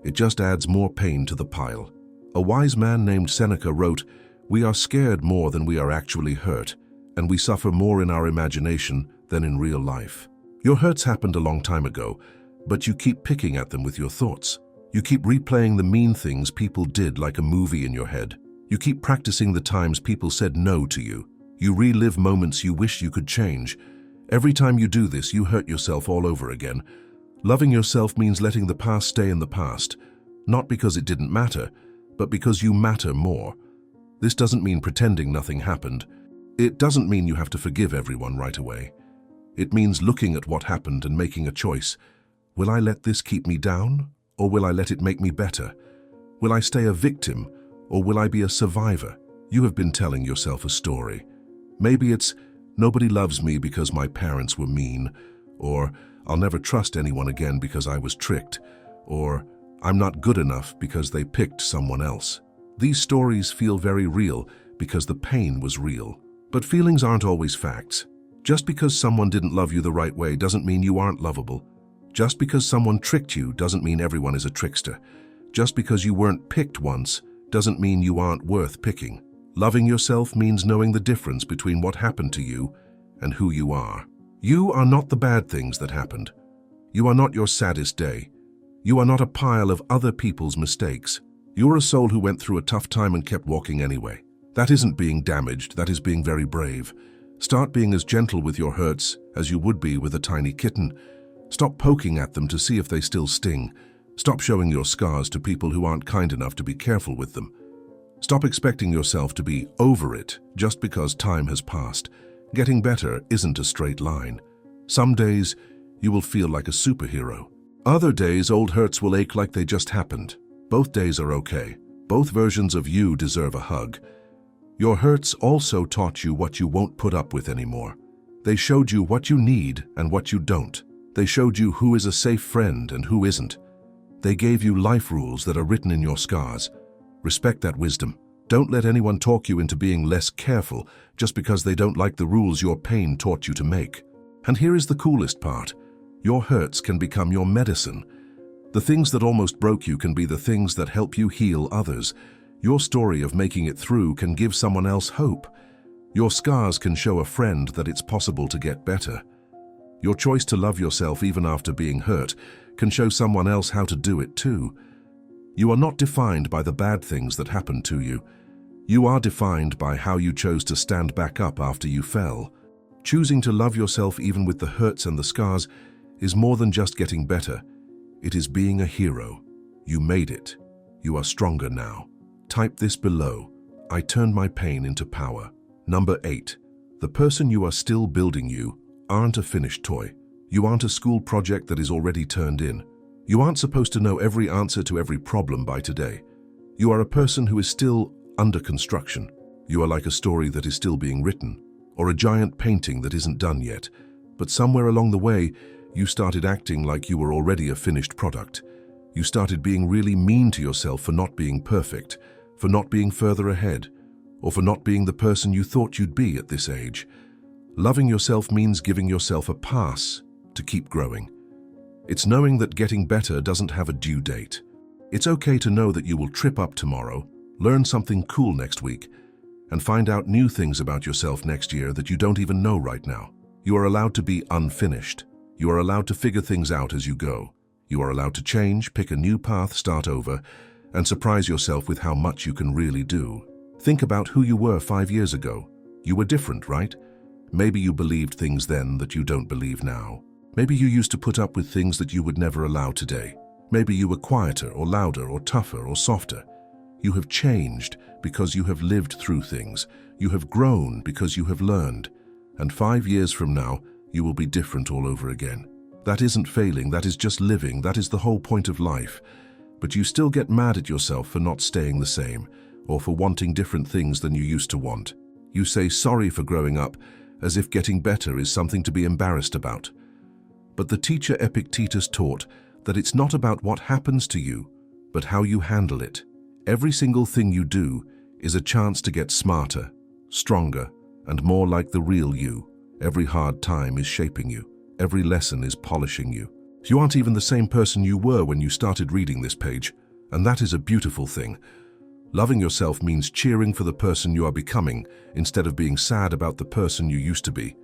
It just adds more pain to the pile. A wise man named Seneca wrote, "We are scared more than we are actually hurt, and we suffer more in our imagination than in real life." Your hurts happened a long time ago, but you keep picking at them with your thoughts. You keep replaying the mean things people did like a movie in your head. You keep practicing the times people said no to you. You relive moments you wish you could change. Every time you do this, you hurt yourself all over again. Loving yourself means letting the past stay in the past, not because it didn't matter, but because you matter more. This doesn't mean pretending nothing happened. It doesn't mean you have to forgive everyone right away. It means looking at what happened and making a choice. Will I let this keep me down, or will I let it make me better? Will I stay a victim, or will I be a survivor? You have been telling yourself a story. Maybe it's, "Nobody loves me because my parents were mean," or "I'll never trust anyone again because I was tricked," or "I'm not good enough because they picked someone else." These stories feel very real because the pain was real. But feelings aren't always facts. Just because someone didn't love you the right way doesn't mean you aren't lovable. Just because someone tricked you doesn't mean everyone is a trickster. Just because you weren't picked once doesn't mean you aren't worth picking. Loving yourself means knowing the difference between what happened to you and who you are. You are not the bad things that happened. You are not your saddest day. You are not a pile of other people's mistakes. You're a soul who went through a tough time and kept walking anyway. That isn't being damaged, that is being very brave. Start being as gentle with your hurts as you would be with a tiny kitten. Stop poking at them to see if they still sting. Stop showing your scars to people who aren't kind enough to be careful with them. Stop expecting yourself to be over it just because time has passed. Getting better isn't a straight line. Some days, you will feel like a superhero. Other days, old hurts will ache like they just happened. Both days are okay. Both versions of you deserve a hug. Your hurts also taught you what you won't put up with anymore. They showed you what you need and what you don't. They showed you who is a safe friend and who isn't. They gave you life rules that are written in your scars. Respect that wisdom. Don't let anyone talk you into being less careful just because they don't like the rules your pain taught you to make. And here is the coolest part. Your hurts can become your medicine. The things that almost broke you can be the things that help you heal others. Your story of making it through can give someone else hope. Your scars can show a friend that it's possible to get better. Your choice to love yourself even after being hurt can show someone else how to do it too. You are not defined by the bad things that happened to you. You are defined by how you chose to stand back up after you fell. Choosing to love yourself even with the hurts and the scars is more than just getting better. It is being a hero. You made it. You are stronger now. Type this below. I turned my pain into power. Number 8. The person you are still building you aren't a finished toy. You aren't a school project that is already turned in. You aren't supposed to know every answer to every problem by today. You are a person who is still under construction. You are like a story that is still being written, or a giant painting that isn't done yet. But somewhere along the way, you started acting like you were already a finished product. You started being really mean to yourself for not being perfect, for not being further ahead, or for not being the person you thought you'd be at this age. Loving yourself means giving yourself a pass to keep growing. It's knowing that getting better doesn't have a due date. It's okay to know that you will trip up tomorrow, learn something cool next week, and find out new things about yourself next year that you don't even know right now. You are allowed to be unfinished. You are allowed to figure things out as you go. You are allowed to change, pick a new path, start over, and surprise yourself with how much you can really do. Think about who you were 5 years ago. You were different, right? Maybe you believed things then that you don't believe now. Maybe you used to put up with things that you would never allow today. Maybe you were quieter or louder or tougher or softer. You have changed because you have lived through things. You have grown because you have learned. And 5 years from now, you will be different all over again. That isn't failing, that is just living, that is the whole point of life. But you still get mad at yourself for not staying the same, or for wanting different things than you used to want. You say sorry for growing up, as if getting better is something to be embarrassed about. But the teacher Epictetus taught that it's not about what happens to you, but how you handle it. Every single thing you do is a chance to get smarter, stronger, and more like the real you. Every hard time is shaping you. every lesson is polishing you. You aren't even the same person you were when you started reading this page, and that is a beautiful thing. Loving yourself means cheering for the person you are becoming instead of being sad about the person you used to be.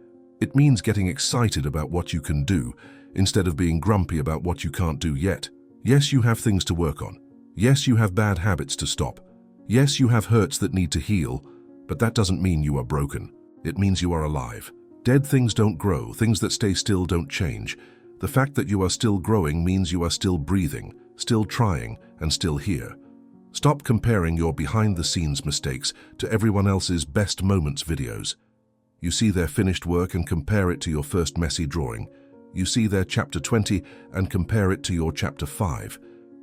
It means getting excited about what you can do instead of being grumpy about what you can't do yet. Yes, you have things to work on. Yes, you have bad habits to stop. Yes, you have hurts that need to heal, but that doesn't mean you are broken. It means you are alive. Dead things don't grow. Things that stay still don't change. The fact that you are still growing means you are still breathing, still trying, and still here. Stop comparing your behind-the-scenes mistakes to everyone else's best moments videos. You see their finished work and compare it to your first messy drawing. You see their chapter 20 and compare it to your chapter 5.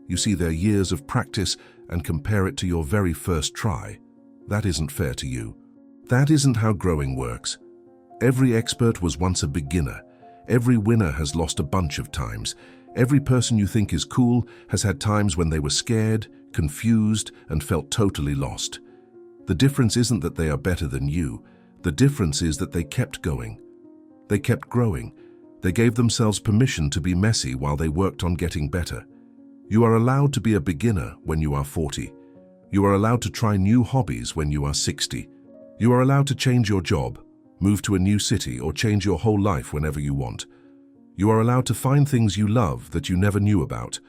You see their years of practice and compare it to your very first try. That isn't fair to you. That isn't how growing works. Every expert was once a beginner. Every winner has lost a bunch of times. Every person you think is cool has had times when they were scared, confused, and felt totally lost. The difference isn't that they are better than you. The difference is that they kept going. They kept growing. They gave themselves permission to be messy while they worked on getting better. You are allowed to be a beginner when you are 40. You are allowed to try new hobbies when you are 60. You are allowed to change your job, move to a new city, or change your whole life whenever you want. You are allowed to find things you love that you never knew about.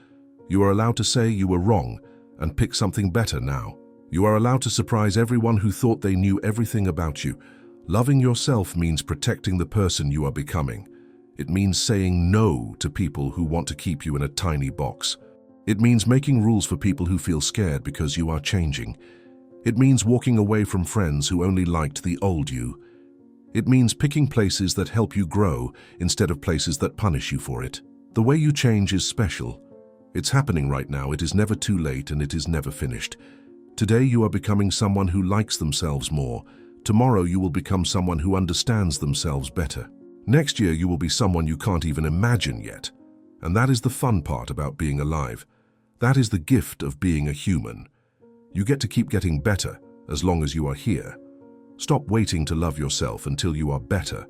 You are allowed to say you were wrong and pick something better now. You are allowed to surprise everyone who thought they knew everything about you. Loving yourself means protecting the person you are becoming. It means saying no to people who want to keep you in a tiny box. It means making rules for people who feel scared because you are changing. It means walking away from friends who only liked the old you. It means picking places that help you grow instead of places that punish you for it. The way you change is special. It's happening right now. It is never too late and it is never finished. Today you are becoming someone who likes themselves more. Tomorrow you will become someone who understands themselves better. Next year you will be someone you can't even imagine yet. And that is the fun part about being alive. That is the gift of being a human. You get to keep getting better as long as you are here. Stop waiting to love yourself until you are better.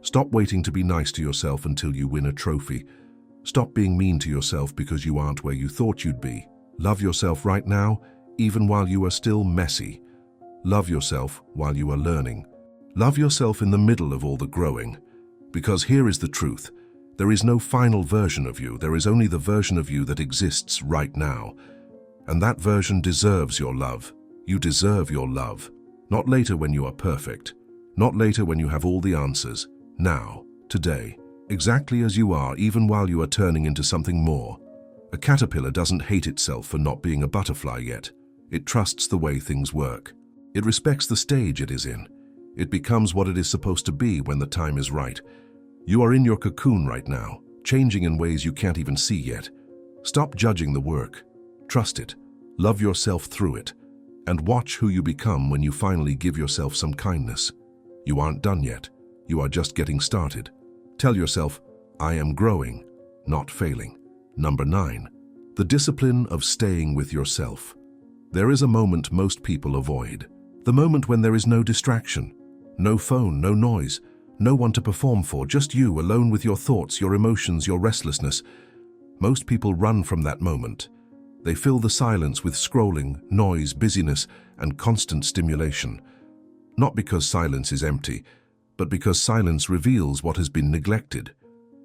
Stop waiting to be nice to yourself until you win a trophy. Stop being mean to yourself because you aren't where you thought you'd be. Love yourself right now, even while you are still messy. Love yourself while you are learning. Love yourself in the middle of all the growing. Because here is the truth. There is no final version of you. There is only the version of you that exists right now. And that version deserves your love. You deserve your love. Not later when you are perfect. Not later when you have all the answers. Now, today, exactly as you are, even while you are turning into something more. A caterpillar doesn't hate itself for not being a butterfly yet. It trusts the way things work. It respects the stage it is in. It becomes what it is supposed to be when the time is right. You are in your cocoon right now, changing in ways you can't even see yet. Stop judging the work. Trust it. Love yourself through it. And watch who you become when you finally give yourself some kindness. You aren't done yet. You are just getting started. Tell yourself, I am growing, not failing. Number 9, the discipline of staying with yourself. There is a moment most people avoid. The moment when there is no distraction, no phone, no noise, no one to perform for, just you alone with your thoughts, your emotions, your restlessness. Most people run from that moment. They fill the silence with scrolling, noise, busyness, and constant stimulation. Not because silence is empty, but because silence reveals what has been neglected.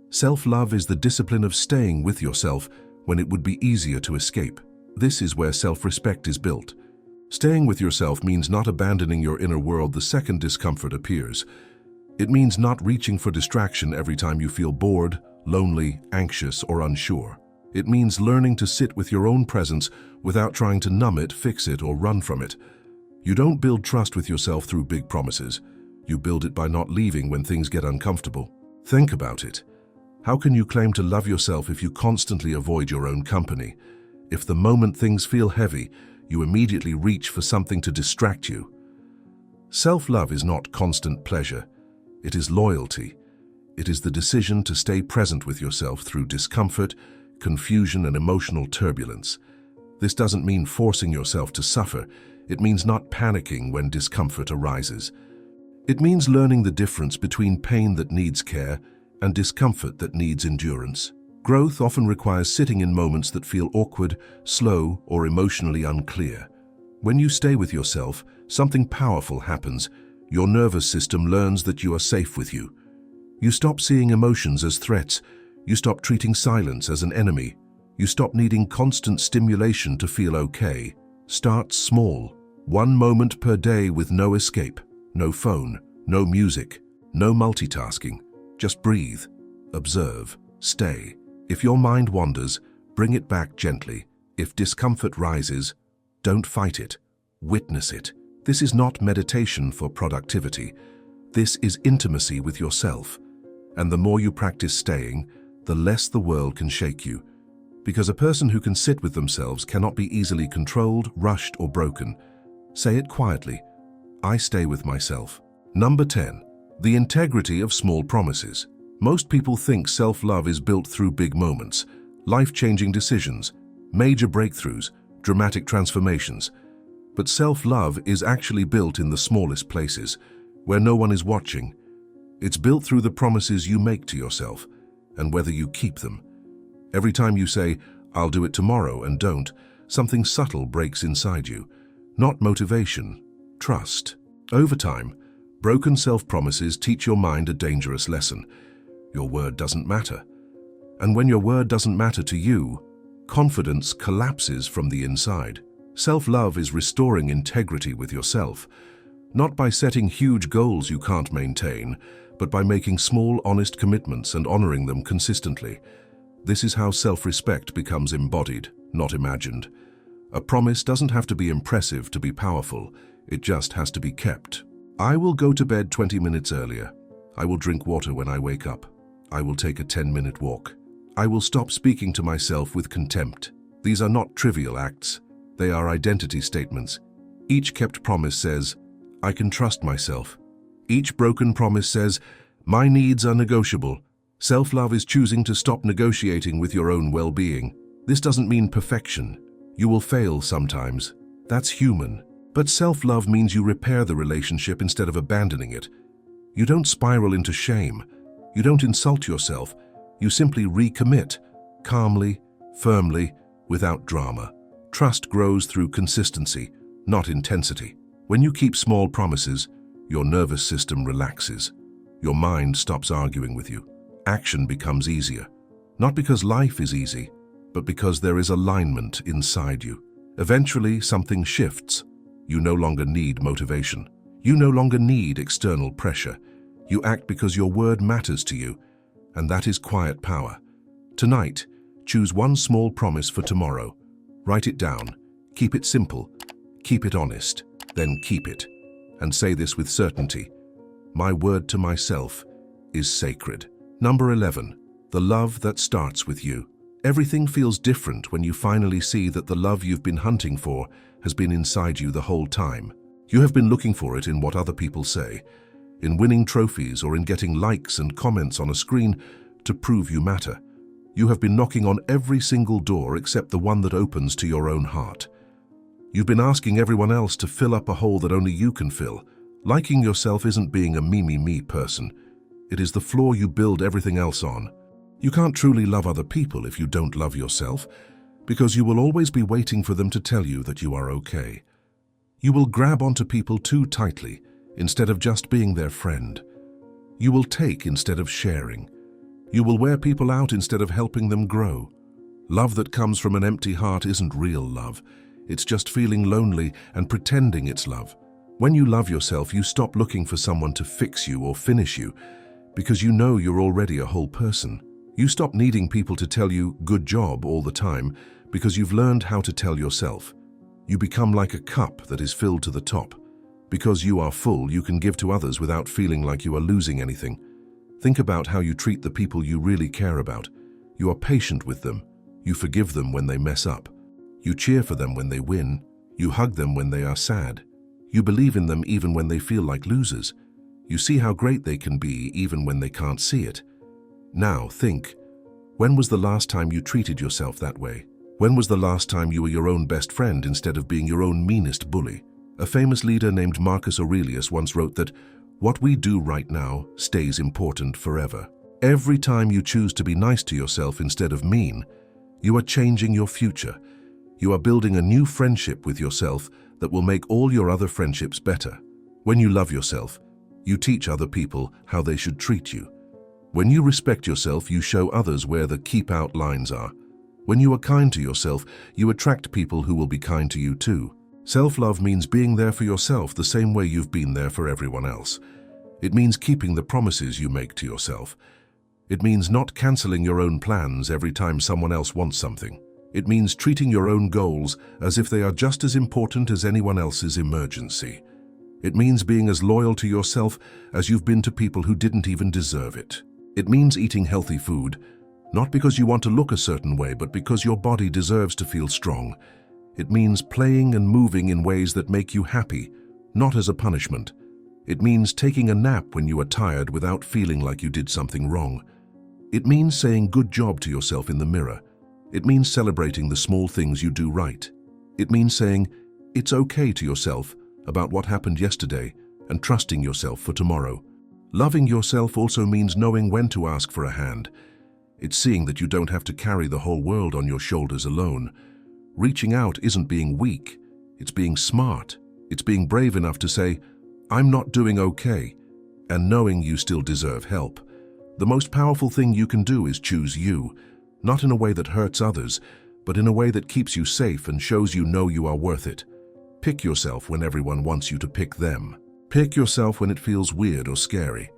Self-love is the discipline of staying with yourself when it would be easier to escape. This is where self-respect is built. Staying with yourself means not abandoning your inner world the second discomfort appears. It means not reaching for distraction every time you feel bored, lonely, anxious, or unsure. It means learning to sit with your own presence without trying to numb it, fix it, or run from it. You don't build trust with yourself through big promises. You build it by not leaving when things get uncomfortable. Think about it. How can you claim to love yourself if you constantly avoid your own company? If the moment things feel heavy, you immediately reach for something to distract you. Self-love is not constant pleasure. It is loyalty. It is the decision to stay present with yourself through discomfort, confusion, and emotional turbulence. This doesn't mean forcing yourself to suffer. It means not panicking when discomfort arises. It means learning the difference between pain that needs care and discomfort that needs endurance. Growth often requires sitting in moments that feel awkward, slow, or emotionally unclear. When you stay with yourself, something powerful happens. Your nervous system learns that you are safe with you. You stop seeing emotions as threats. You stop treating silence as an enemy. You stop needing constant stimulation to feel okay. Start small. 1 moment per day with no escape, no phone, no music, no multitasking. Just breathe, observe, stay. If your mind wanders, bring it back gently. If discomfort rises, don't fight it. Witness it. This is not meditation for productivity. This is intimacy with yourself. And the more you practice staying, the less the world can shake you. Because a person who can sit with themselves cannot be easily controlled, rushed, or broken. Say it quietly. I stay with myself. Number 10. The integrity of small promises. Most people think self-love is built through big moments, life-changing decisions, major breakthroughs, dramatic transformations. But self-love is actually built in the smallest places, where no one is watching. It's built through the promises you make to yourself, and whether you keep them. Every time you say, "I'll do it tomorrow," and don't, something subtle breaks inside you. Not motivation, trust. Over time, broken self-promises teach your mind a dangerous lesson. Your word doesn't matter. And when your word doesn't matter to you, confidence collapses from the inside. Self-love is restoring integrity with yourself, not by setting huge goals you can't maintain, but by making small, honest commitments and honoring them consistently. This is how self-respect becomes embodied, not imagined. A promise doesn't have to be impressive to be powerful. It just has to be kept. I will go to bed 20 minutes earlier. I will drink water when I wake up. I will take a 10-minute walk. I will stop speaking to myself with contempt. These are not trivial acts. They are identity statements. Each kept promise says, I can trust myself. Each broken promise says, my needs are negotiable. Self-love is choosing to stop negotiating with your own well-being. This doesn't mean perfection. You will fail sometimes. That's human. But self-love means you repair the relationship instead of abandoning it. You don't spiral into shame. You don't insult yourself. You simply recommit, calmly, firmly, without drama. Trust grows through consistency, not intensity. When you keep small promises, your nervous system relaxes. Your mind stops arguing with you. Action becomes easier. Not because life is easy, but because there is alignment inside you. Eventually, something shifts. You no longer need motivation. You no longer need external pressure. You act because your word matters to you, and that is quiet power. Tonight, choose one small promise for tomorrow. Write it down. Keep it simple. Keep it honest. Then keep it. And say this with certainty. My word to myself is sacred. Number 11. The love that starts with you. Everything feels different when you finally see that the love you've been hunting for has been inside you the whole time. You have been looking for it in what other people say, in winning trophies or in getting likes and comments on a screen to prove you matter. You have been knocking on every single door except the one that opens to your own heart. You've been asking everyone else to fill up a hole that only you can fill. Liking yourself isn't being a me person. It is the floor you build everything else on. You can't truly love other people if you don't love yourself, because you will always be waiting for them to tell you that you are okay. You will grab onto people too tightly instead of just being their friend. You will take instead of sharing. You will wear people out instead of helping them grow. Love that comes from an empty heart isn't real love. It's just feeling lonely and pretending it's love. When you love yourself, you stop looking for someone to fix you or finish you, because you know you're already a whole person. You stop needing people to tell you good job all the time because you've learned how to tell yourself. You become like a cup that is filled to the top. Because you are full, you can give to others without feeling like you are losing anything. Think about how you treat the people you really care about. You are patient with them. You forgive them when they mess up. You cheer for them when they win. You hug them when they are sad. You believe in them even when they feel like losers. You see how great they can be even when they can't see it. Now think, when was the last time you treated yourself that way? When was the last time you were your own best friend instead of being your own meanest bully? A famous leader named Marcus Aurelius once wrote that what we do right now stays important forever. Every time you choose to be nice to yourself instead of mean, you are changing your future. You are building a new friendship with yourself that will make all your other friendships better. When you love yourself, you teach other people how they should treat you. When you respect yourself, you show others where the keep out lines are. When you are kind to yourself, you attract people who will be kind to you too. Self-love means being there for yourself the same way you've been there for everyone else. It means keeping the promises you make to yourself. It means not canceling your own plans every time someone else wants something. It means treating your own goals as if they are just as important as anyone else's emergency. It means being as loyal to yourself as you've been to people who didn't even deserve it. It means eating healthy food, not because you want to look a certain way, but because your body deserves to feel strong. It means playing and moving in ways that make you happy, not as a punishment. It means taking a nap when you are tired without feeling like you did something wrong. It means saying good job to yourself in the mirror. It means celebrating the small things you do right. It means saying it's okay to yourself about what happened yesterday and trusting yourself for tomorrow. Loving yourself also means knowing when to ask for a hand. It's seeing that you don't have to carry the whole world on your shoulders alone. Reaching out isn't being weak, it's being smart. It's being brave enough to say, I'm not doing okay, and knowing you still deserve help. The most powerful thing you can do is choose you, not in a way that hurts others, but in a way that keeps you safe and shows you know you are worth it. Pick yourself when everyone wants you to pick them. Pick yourself when it feels weird or scary.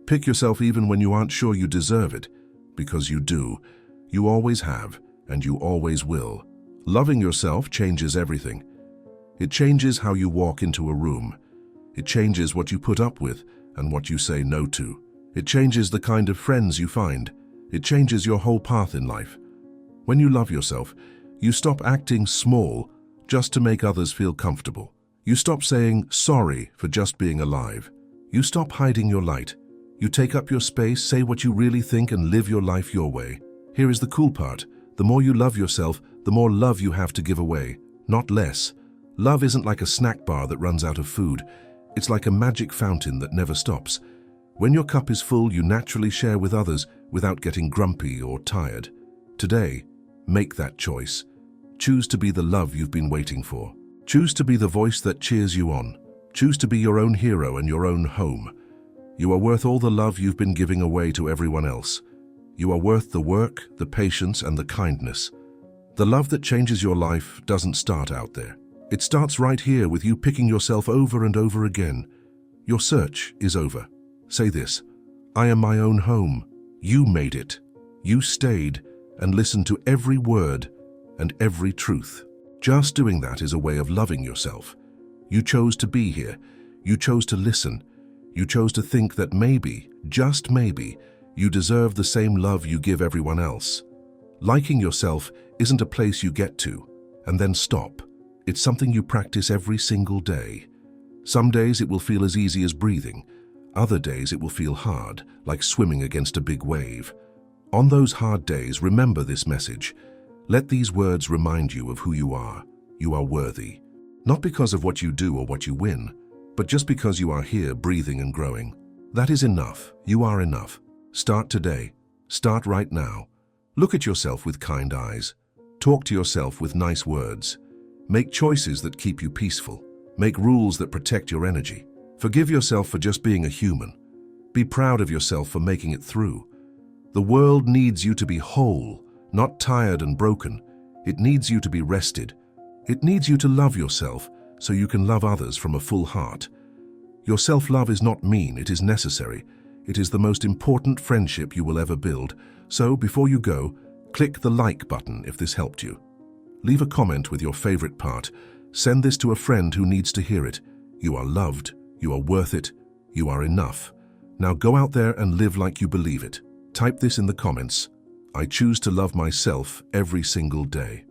Pick yourself even when you aren't sure you deserve it, because you do. You always have, and you always will. Loving yourself changes everything. It changes how you walk into a room. It changes what you put up with and what you say no to. It changes the kind of friends you find. It changes your whole path in life. When you love yourself, you stop acting small just to make others feel comfortable. You stop saying sorry for just being alive. You stop hiding your light. You take up your space, say what you really think, and live your life your way. Here is the cool part. The more you love yourself, the more love you have to give away, not less. Love isn't like a snack bar that runs out of food. It's like a magic fountain that never stops. When your cup is full, you naturally share with others without getting grumpy or tired. Today, make that choice. Choose to be the love you've been waiting for. Choose to be the voice that cheers you on. Choose to be your own hero and your own home. You are worth all the love you've been giving away to everyone else. You are worth the work, the patience, and the kindness. The love that changes your life doesn't start out there. It starts right here with you picking yourself over and over again. Your search is over. Say this: I am my own home. You made it. You stayed and listened to every word and every truth. Just doing that is a way of loving yourself. You chose to be here. You chose to listen. You chose to think that maybe, just maybe, you deserve the same love you give everyone else. Liking yourself isn't a place you get to and then stop. It's something you practice every single day. Some days it will feel as easy as breathing. Other days it will feel hard, like swimming against a big wave. On those hard days, remember this message. Let these words remind you of who you are. You are worthy. Not because of what you do or what you win, but just because you are here breathing and growing. That is enough. You are enough. Start today. Start right now. Look at yourself with kind eyes. Talk to yourself with nice words. Make choices that keep you peaceful. Make rules that protect your energy. Forgive yourself for just being a human. Be proud of yourself for making it through. The world needs you to be whole, not tired and broken. It needs you to be rested. It needs you to love yourself so you can love others from a full heart. Your self-love is not mean, it is necessary. It is the most important friendship you will ever build. So, before you go, click the like button if this helped you. Leave a comment with your favorite part. Send this to a friend who needs to hear it. You are loved. You are worth it. You are enough. Now go out there and live like you believe it. Type this in the comments. I choose to love myself every single day.